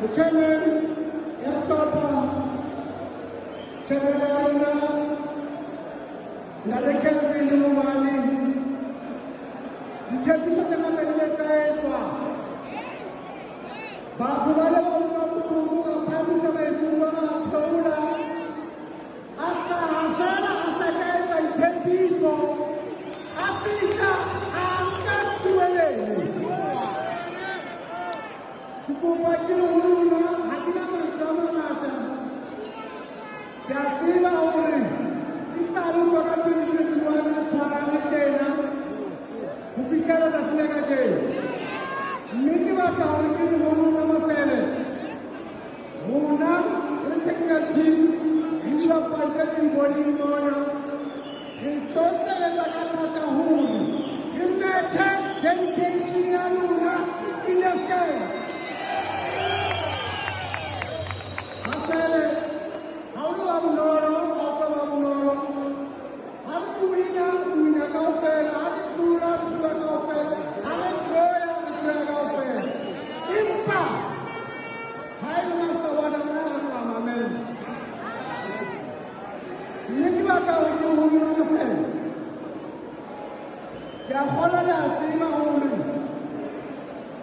The chairman, Escobar, chairman Aruna, Nadeka Vinumani, the chairman of the Letra, Babuala Mumu, Pamisha Muma, Tola, Asa Hasana, Asaka, and 10 people, Africa, and Casuale. Kupakilo huruma hakina mtazamo nata katika umri isalu kwa kabili kuwana tsarana tena kufikara tatlega ke mimi wakauni huruma masele muna entekati nisha panja ngoni mona intose zakata huru imete dedication ya luna ilaske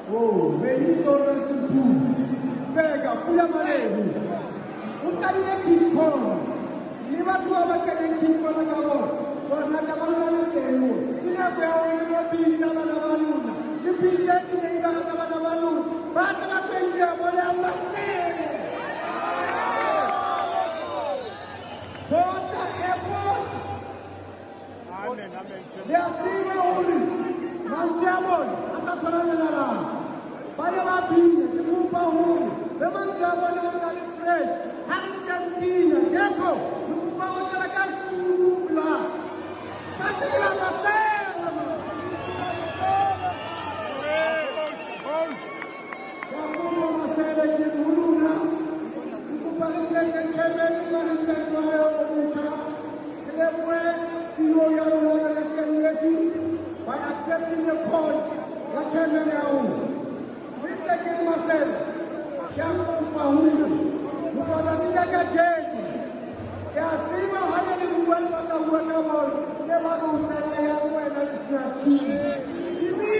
Oh, very sorry to do. Vega, pula maledi. Ukaliye kiko. Ni watu wabakale kiko na kabo. Wanatabana na kemo. Ina kwa wengine bila banabaluna. Kipija kile ina banabaluna. Bata na kwenye bole amase. Bota airport. Amen, amen. Ya sima uli. Manjamon, asasana nala. Pada wapi, dibuka huru. Memang zaman yang kali fresh, hari jantinya, deko, dibuka masyarakat subuh lah. Kasihlah kasih. Kamu masalah yang dulu lah. Dibuka masyarakat cewek, masyarakat kaya orang Kelewé, sino yang orang masyarakat lagi, by accepting the call, macam mana awak? Mr. Marcel, Jambo Pahulu, Muhammad Kajeni, Yatima Hanali Buan Patabuan Kamal, Nevaru Naya Buena Isnati, Jimmy